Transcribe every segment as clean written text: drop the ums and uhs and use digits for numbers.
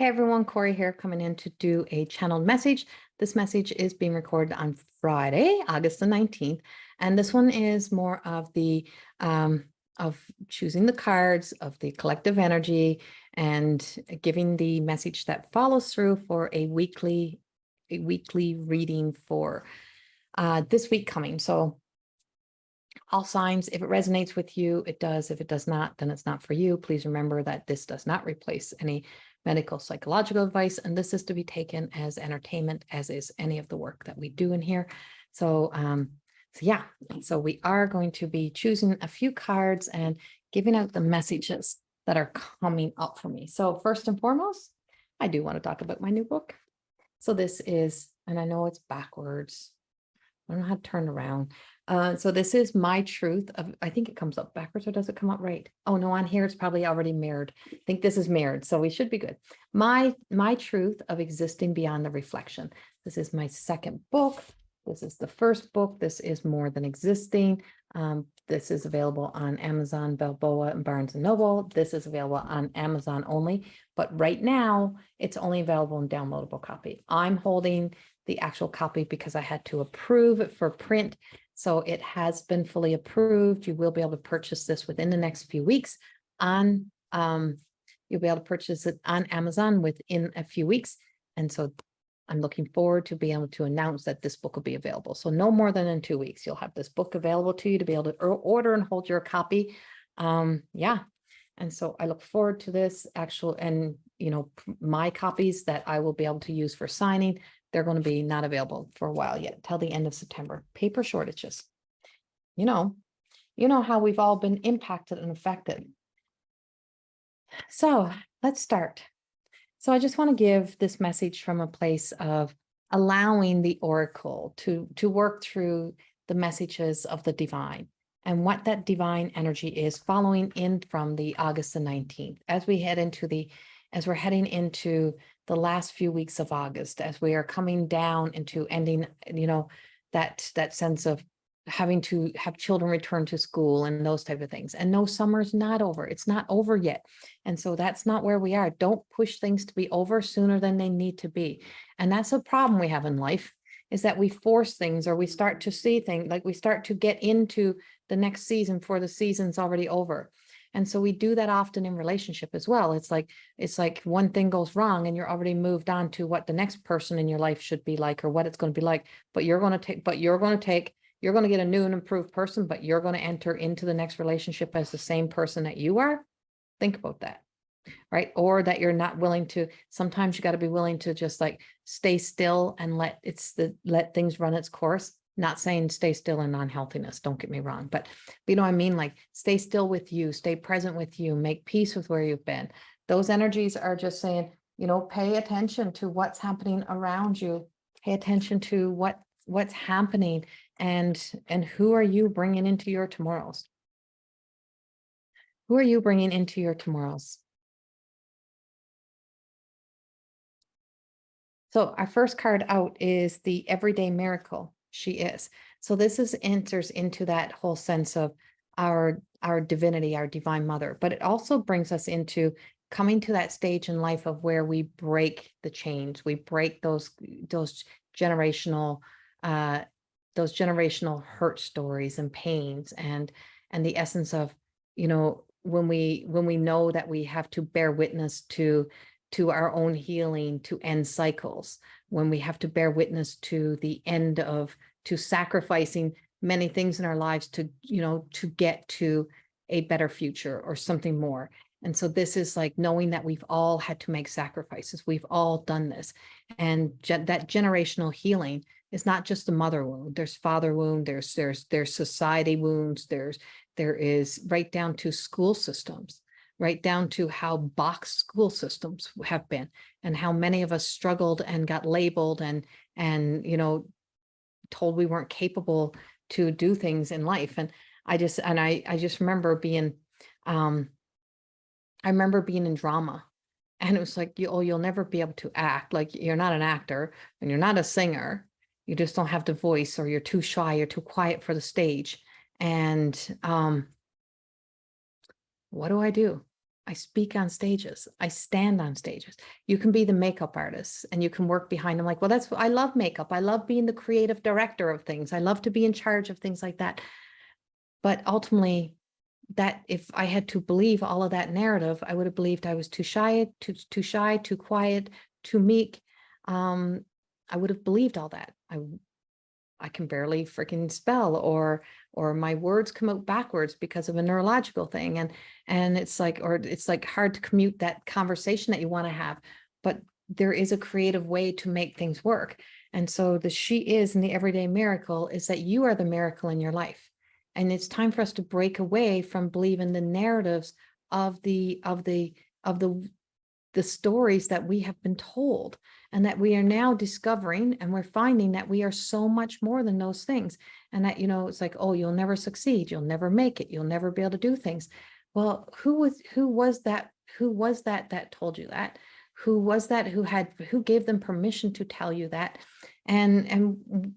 Hey everyone, Corrie here coming in to do a channeled message. This message is being recorded on Friday, August the 19th. And this one is more of the of choosing the cards of the collective energy and giving the message that follows through for a weekly reading for this week coming. So all signs, if it resonates with you, it does. If it does not, then it's not for you. Please remember that this does not replace any medical psychological advice, and this is to be taken as entertainment, as is any of the work that we do in here. So yeah, so we are going to be choosing a few cards and giving out the messages that are coming up for me. So first and foremost, I do want to talk about my new book. So this is, and I know it's backwards, I don't know how to turn around. So this is My Truth of, I think it comes up backwards, or does it come up right? Oh no, on here it's probably already mirrored. I think this is mirrored, so we should be good. My Truth of Existing Beyond the Reflection. This is my second book. This is the first book. This is More Than Existing. This is available on Amazon, Balboa, and Barnes & Noble. This is available on Amazon only, but right now it's only available in downloadable copy. I'm holding the actual copy because I had to approve it for print. So it has been fully approved. You will be able to purchase this within the next few weeks on, you'll be able to purchase it on Amazon within a few weeks. And so I'm looking forward to being able to announce that this book will be available. So no more than in 2 weeks, you'll have this book available to you to be able to order and hold your copy. Yeah. And so I look forward to this actual, and my copies that I will be able to use for signing, they're going to be not available for a while yet, till the end of September. Paper shortages. You know how we've all been impacted and affected. So let's start. So I just want to give this message from a place of allowing the oracle to work through the messages of the divine and what that divine energy is following in from the August the 19th, as we're heading into the last few weeks of August, as we are coming down into ending, that sense of having to have children return to school and those type of things. And no, summer's not over. It's not over yet. And so that's not where we are. Don't push things to be over sooner than they need to be. And that's a problem we have in life, is that we force things, or we start to see things, like we start to get into the next season before the season's already over. And so we do that often in relationship as well. It's like one thing goes wrong and you're already moved on to what the next person in your life should be like, or what it's going to be like. But you're going to get a new and improved person, but you're going to enter into the next relationship as the same person that you are. Think about that, right? Or that you're not willing to, sometimes you got to be willing to just like stay still and let things run its course. Not saying stay still in non-healthiness, don't get me wrong, but you know what I mean? Like stay still with you, stay present with you, make peace with where you've been. Those energies are just saying, pay attention to what's happening around you. Pay attention to what's happening, and who are you bringing into your tomorrows? Who are you bringing into your tomorrows? So our first card out is the Everyday Miracle. She is. So this enters into that whole sense of our divinity, our divine mother, but it also brings us into coming to that stage in life of where we break the chains, we break those generational hurt stories and pains, and the essence of, when we know that we have to bear witness to our own healing, to end cycles, when we have to bear witness to the end of, to sacrificing many things in our lives to get to a better future or something more. And so this is like knowing that we've all had to make sacrifices. We've all done this. And that generational healing is not just the mother wound. There's father wound, there's society wounds, there is right down to school systems, right down to how boxed school systems have been, and how many of us struggled and got labeled and told we weren't capable to do things in life. And I just remember being, in drama, and it was like, you'll never be able to act. Like, you're not an actor and you're not a singer. You just don't have the voice, or you're too shy, you're too quiet for the stage. And what do I do? I speak on stages. I stand on stages. You can be the makeup artist and you can work behind them. Like, well, that's, I love makeup. I love being the creative director of things. I love to be in charge of things like that. But ultimately, that if I had to believe all of that narrative, I would have believed I was too shy, too quiet, too meek. I would have believed all that. I can barely freaking spell, or my words come out backwards because of a neurological thing. And it's like, or it's like hard to commute that conversation that you want to have, but there is a creative way to make things work. And so the she is in the everyday miracle is that you are the miracle in your life. And it's time for us to break away from believing the narratives of the stories that we have been told, and that we are now discovering, and we're finding that we are so much more than those things. And that, it's like, oh, you'll never succeed, you'll never make it, you'll never be able to do things. Well, who was that that told you that? Who was that who gave them permission to tell you that? And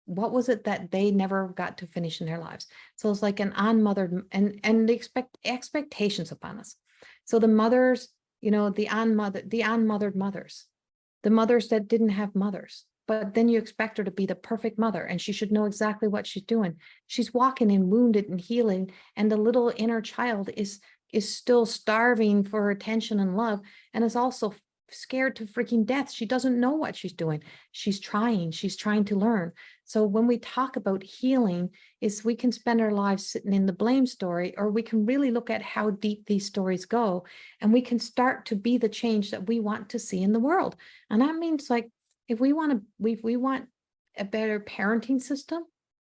what was it that they never got to finish in their lives? So it's like an unmothered, and they expect expectations upon us. So the mothers, the unmothered mothers, the mothers that didn't have mothers, but then you expect her to be the perfect mother, and she should know exactly what she's doing. She's walking in wounded and healing, and the little inner child is still starving for attention and love, and is also scared to freaking death. She doesn't know what she's doing. She's trying to learn. So when we talk about healing, is we can spend our lives sitting in the blame story, or we can really look at how deep these stories go, and we can start to be the change that we want to see in the world. And that means, like, if we want a better parenting system,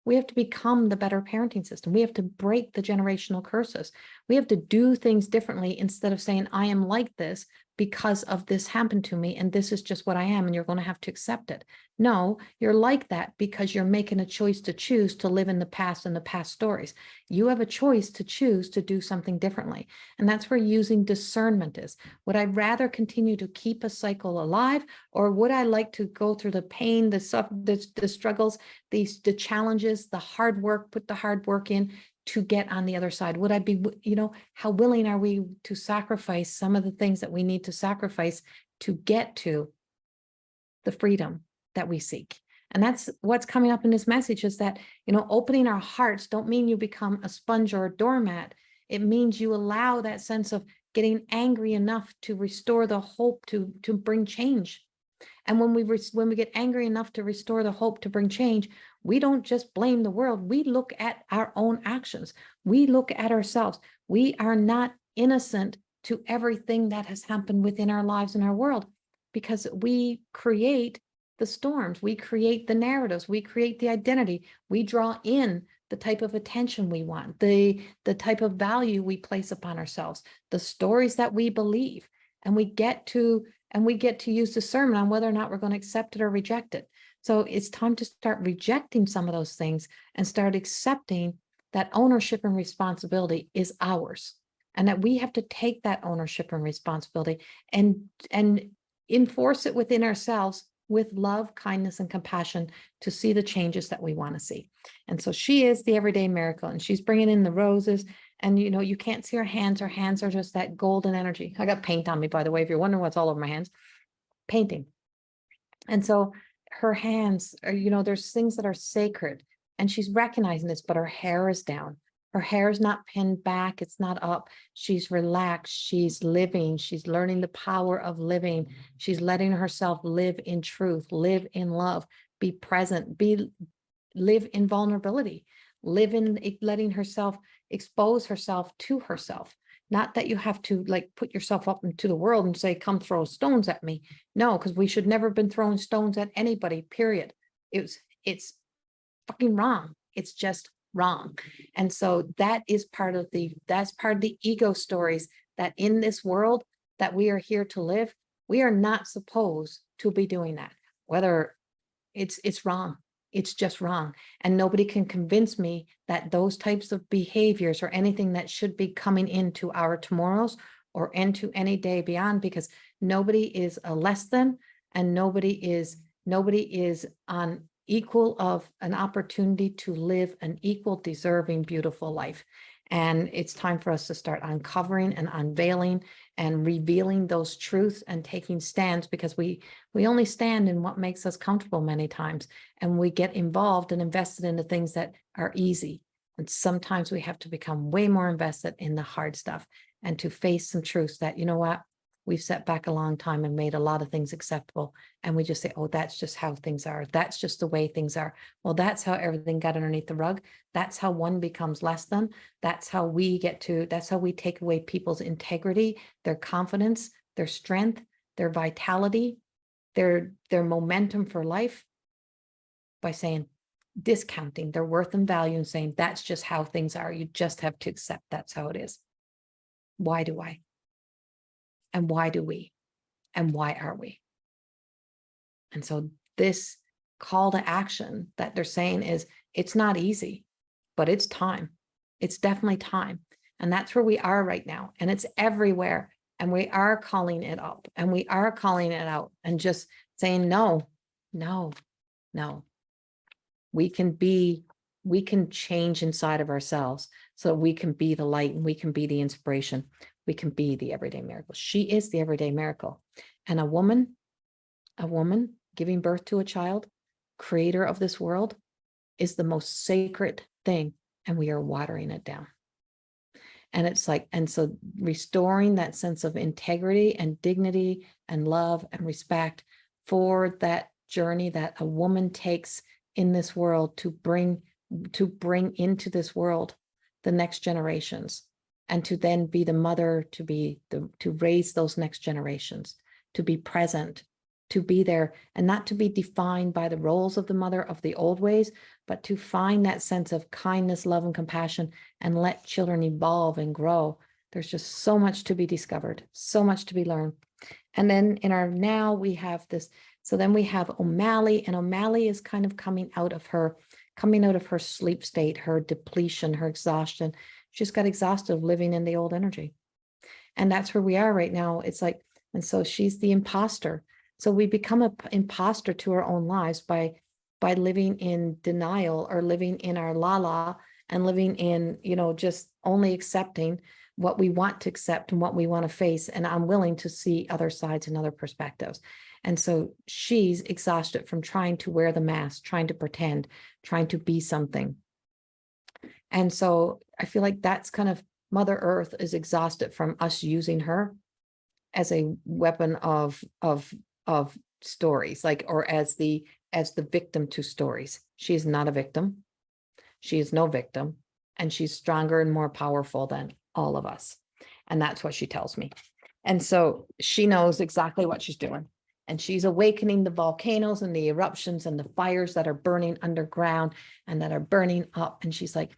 we have to become the better parenting system. We have to break the generational curses. We have to do things differently, instead of saying, I am like this because of this happened to me, and this is just what I am, and you're going to have to accept it. No, you're like that because you're making a choice to choose to live in the past and the past stories. You have a choice to choose to do something differently. And that's where using discernment is. Would I rather continue to keep a cycle alive, or would I like to go through the pain, the struggles, the challenges, the hard work, put the hard work in to get on the other side? Would I be, how willing are we to sacrifice some of the things that we need to sacrifice to get to the freedom that we seek? And that's what's coming up in this message, is that, opening our hearts don't mean you become a sponge or a doormat. It means you allow that sense of getting angry enough to restore the hope to bring change. And when we get angry enough to restore the hope to bring change, we don't just blame the world. We look at our own actions. We look at ourselves. We are not innocent to everything that has happened within our lives and our world, because we create the storms. We create the narratives. We create the identity. We draw in the type of attention we want, the type of value we place upon ourselves, the stories that we believe, and we get to use discernment on whether or not we're going to accept it or reject it. So it's time to start rejecting some of those things and start accepting that ownership and responsibility is ours, and that we have to take that ownership and responsibility and enforce it within ourselves with love, kindness, and compassion to see the changes that we want to see. And so she is the everyday miracle, and she's bringing in the roses. And, you can't see her hands. Her hands are just that golden energy. I got paint on me, by the way, if you're wondering what's all over my hands, painting. And so her hands are, there's things that are sacred, and she's recognizing this, but her hair is down. Her hair is not pinned back. It's not up. She's relaxed. She's living. She's learning the power of living. She's letting herself live in truth, live in love, be present, live in vulnerability, live in letting herself expose herself to herself. Not that you have to like put yourself up into the world and say, come throw stones at me. No, because we should never have been throwing stones at anybody, period. It's fucking wrong. It's just wrong. And so that's part of the ego stories, that in this world that we are here to live, we are not supposed to be doing that. Whether it's wrong. It's just wrong. And nobody can convince me that those types of behaviors or anything that should be coming into our tomorrows or into any day beyond, because nobody is a less than, and nobody is on equal of an opportunity to live an equal, deserving, beautiful life. And it's time for us to start uncovering and unveiling and revealing those truths and taking stands, because we only stand in what makes us comfortable many times. And we get involved and invested in the things that are easy. And sometimes we have to become way more invested in the hard stuff and to face some truths that, you know what, we've set back a long time and made a lot of things acceptable. And we just say, oh, that's just how things are. That's just the way things are. Well, that's how everything got underneath the rug. That's how one becomes less than. That's how we take away people's integrity, their confidence, their strength, their vitality, their momentum for life, by saying, discounting their worth and value and saying, that's just how things are. You just have to accept that's how it is. Why do I? And why do we? And why are we? And so this call to action that they're saying is, it's not easy, but it's time. It's definitely time. And that's where we are right now. And it's everywhere. And we are calling it up and we are calling it out and just saying, no, no, no. We can change inside of ourselves so we can be the light and we can be the inspiration. We can be the everyday miracle. She is the everyday miracle. And a woman giving birth to a child, creator of this world, is the most sacred thing. And we are watering it down. And it's like, and so restoring that sense of integrity and dignity and love and respect for that journey that a woman takes in this world to bring into this world the next generations, and to then be the mother, to raise those next generations, to be present, to be there, and not to be defined by the roles of the mother of the old ways, but to find that sense of kindness, love, and compassion, and let children evolve and grow. There's just so much to be discovered, so much to be learned. And then in our now we have this, so then we have O'Malley, and O'Malley is kind of coming out of her sleep state, her depletion, her exhaustion. She just got exhausted of living in the old energy. And that's where we are right now. It's like, and so she's the imposter. So we become an imposter to our own lives by living in denial, or living in our la and living in, just only accepting what we want to accept and what we want to face, and unwilling to see other sides and other perspectives. And so she's exhausted from trying to wear the mask, trying to pretend, trying to be something. And so I feel like that's kind of Mother Earth is exhausted from us using her as a weapon of stories, like, or as the victim to stories. She is not a victim. She is no victim, and she's stronger and more powerful than all of us. And that's what she tells me. And so she knows exactly what she's doing. And she's awakening the volcanoes and the eruptions and the fires that are burning underground and that are burning up. And she's like,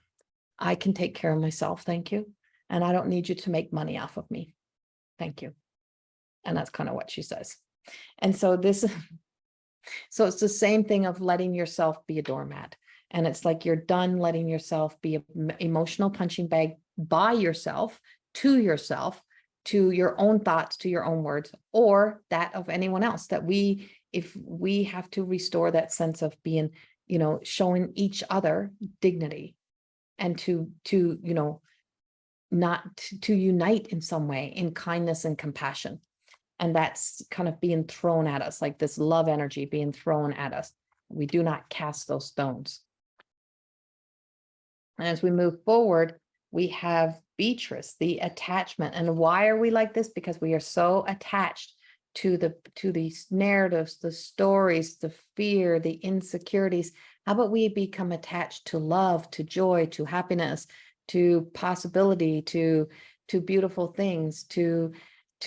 I can take care of myself. Thank you. And I don't need you to make money off of me. Thank you. And that's kind of what she says. And so so it's the same thing of letting yourself be a doormat. And it's like, you're done letting yourself be an emotional punching bag by yourself, to your own thoughts, to your own words, or that of anyone else. That if we have to restore that sense of being, showing each other dignity, and to unite in some way in kindness and compassion. And that's kind of being thrown at us, like this love energy being thrown at us. We do not cast those stones. And as we move forward, we have Beatrice, the attachment. And why are we like this? Because we are so attached to these narratives, the stories, the fear, the insecurities. How about we become attached to love, to joy, to happiness, to possibility, to beautiful things, to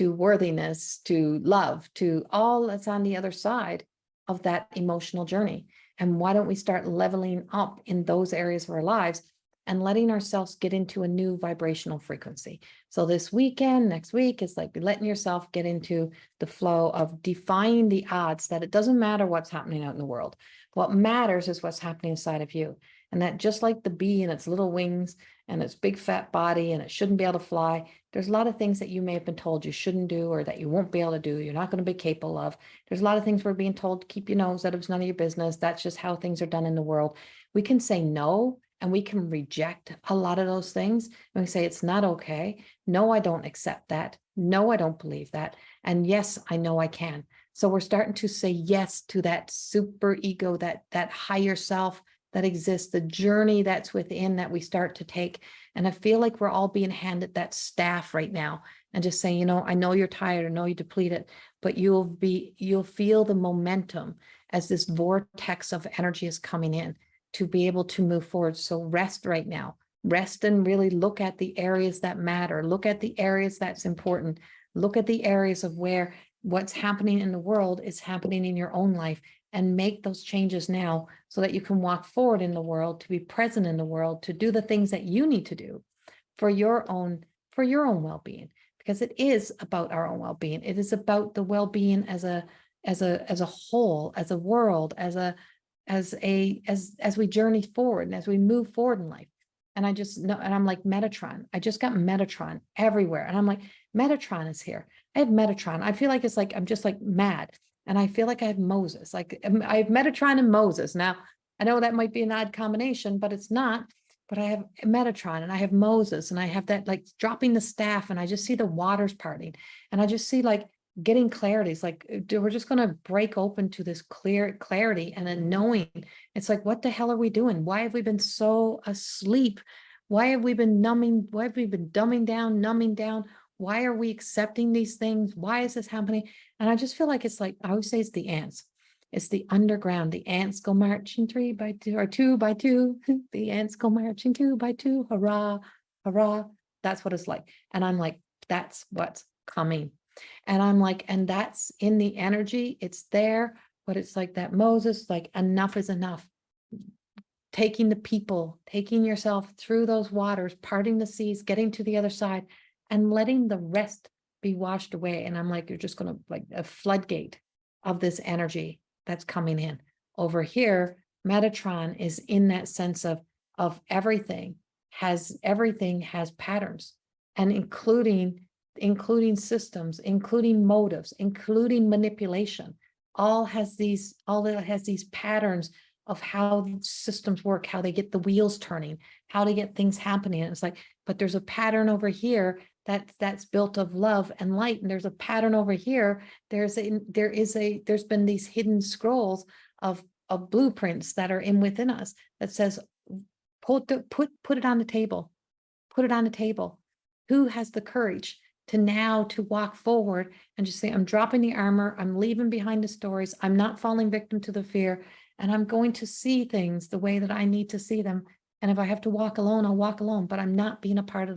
worthiness, to love, to all that's on the other side of that emotional journey. And why don't we start leveling up in those areas of our lives and letting ourselves get into a new vibrational frequency? So this weekend, next week, is like letting yourself get into the flow of defying the odds, that it doesn't matter what's happening out in the world. What matters is what's happening inside of you. And that just like the bee and its little wings and its big fat body, and it shouldn't be able to fly, there's a lot of things that you may have been told you shouldn't do, or that you won't be able to do, you're not going to be capable of. There's a lot of things we're being told, keep your nose out of, it's none of your business. That's just how things are done in the world. We can say no and we can reject a lot of those things. And we say, it's not okay. No, I don't accept that. No, I don't believe that. And yes, I know I can. So we're starting to say yes to that super ego, that higher self that exists, the journey that's within that we start to take. And I feel like we're all being handed that staff right now and just saying, I know you're tired, I know you're depleted, but you'll feel the momentum as this vortex of energy is coming in to be able to move forward. So rest right now, rest and really look at the areas that matter, look at the areas that's important, look at the areas of where what's happening in the world is happening in your own life, and make those changes now so that you can walk forward in the world, to be present in the world, to do the things that you need to do for your own well-being, because it is about our own well-being. It is about the well-being as a whole, as a world, as we journey forward and as we move forward in life. And I just know, and I'm like, Metatron, I just got Metatron everywhere. And I'm like, Metatron is here. I have Metatron. I feel like it's like, I'm just like mad. And I feel like I have Moses, like I have Metatron and Moses. Now, I know that might be an odd combination, but it's not. But I have Metatron and I have Moses, and I have that like dropping the staff, and I just see the waters parting, and I just see like getting clarity. It's like, we're just going to break open to this clarity, and then knowing it's like, what the hell are we doing? Why have we been so asleep? Why have we been numbing? Why have we been numbing down? Why are we accepting these things? Why is this happening? And I just feel like it's like, I always say it's the ants. It's the underground. The ants go marching 3 by 2 or 2 by 2. The ants go marching 2 by 2. Hurrah, hurrah. That's what it's like. And I'm like, that's what's coming. And I'm like, and that's in the energy. It's there, but it's like that Moses, like enough is enough. Taking the people, taking yourself through those waters, parting the seas, getting to the other side, and letting the rest be washed away. And I'm like, you're just going to like a floodgate of this energy that's coming in. Over here, Metatron is in that sense of everything has patterns, and including systems, including motives, including manipulation. All that has these patterns of how systems work, how they get the wheels turning, how to get things happening. And it's like, but there's a pattern over here that's built of love and light, and there's a pattern over here. There's been these hidden scrolls of blueprints that are within us that says, put it on the table, put it on the table. Who has the courage to walk forward and just say, I'm dropping the armor, I'm leaving behind the stories, I'm not falling victim to the fear, and I'm going to see things the way that I need to see them. And if I have to walk alone, I'll walk alone, but I'm not being a part of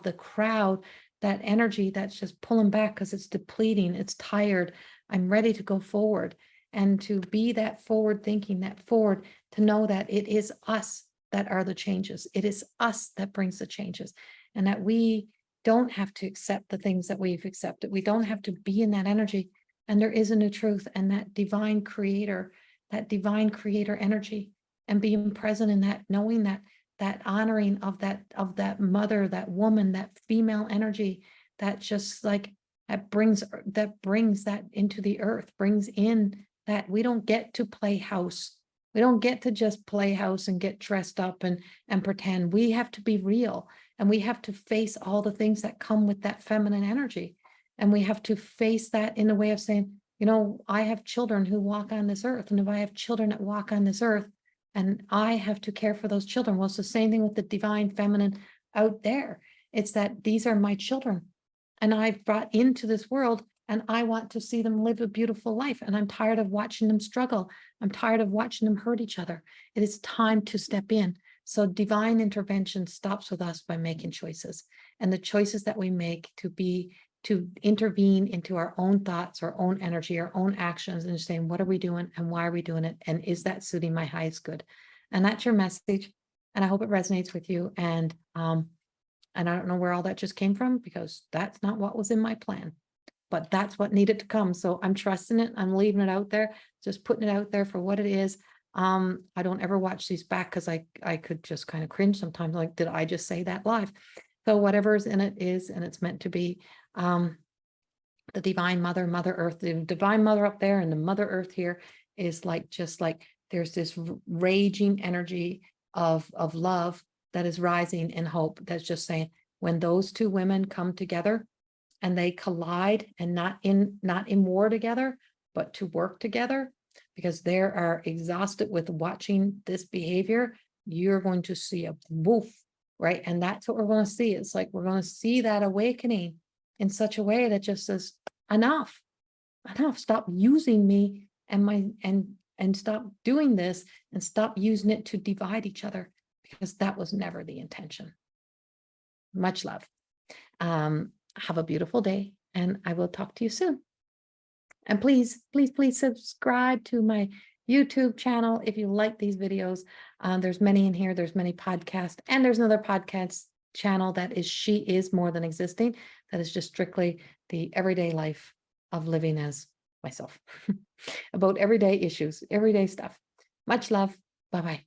the crowd, that energy that's just pulling back because it's depleting, it's tired. I'm ready to go forward, and to be that forward thinking, to know that it is us that are the changes. It is us that brings the changes, and that we don't have to accept the things that we've accepted. We don't have to be in that energy. And there is a new truth, and that divine creator energy, and being present in that, knowing that honoring of that mother, that woman, that female energy, that just like that brings that into the earth, brings in that we don't get to play house. We don't get to just play house and get dressed up and pretend. We have to be real, and we have to face all the things that come with that feminine energy. And we have to face that in a way of saying, I have children who walk on this earth. And if I have children that walk on this earth, and I have to care for those children, well, it's the same thing with the divine feminine out there. It's that these are my children, and I've brought into this world, and I want to see them live a beautiful life. And I'm tired of watching them struggle. I'm tired of watching them hurt each other. It is time to step in. So divine intervention stops with us by making choices, and the choices that we make to intervene into our own thoughts, our own energy, our own actions, and saying, what are we doing and why are we doing it? And is that suiting my highest good? And that's your message. And I hope it resonates with you. And I don't know where all that just came from, because that's not what was in my plan, but that's what needed to come. So I'm trusting it. I'm leaving it out there, just putting it out there for what it is. I don't ever watch these back, because I could just kind of cringe sometimes, like, did I just say that live? So whatever's in it is, and it's meant to be. The divine mother, Mother Earth, the divine mother up there, and the Mother Earth here is like, just like there's this raging energy of love that is rising in hope. That's just saying, when those two women come together and they collide, and not in war together, but to work together, because they are exhausted with watching this behavior, you're going to see a woof, right? And that's what we're going to see. It's like we're going to see that awakening in such a way that just says, enough, stop using me and my and stop doing this, and stop using it to divide each other, because that was never the intention. Much love. Have a beautiful day, and I will talk to you soon. And please, please, please subscribe to my YouTube channel if you like these videos. There's many in here. There's many podcasts, and there's another podcast channel that is She Is More Than Existing. That is just strictly the everyday life of living as myself, about everyday issues, everyday stuff. Much love. Bye-bye.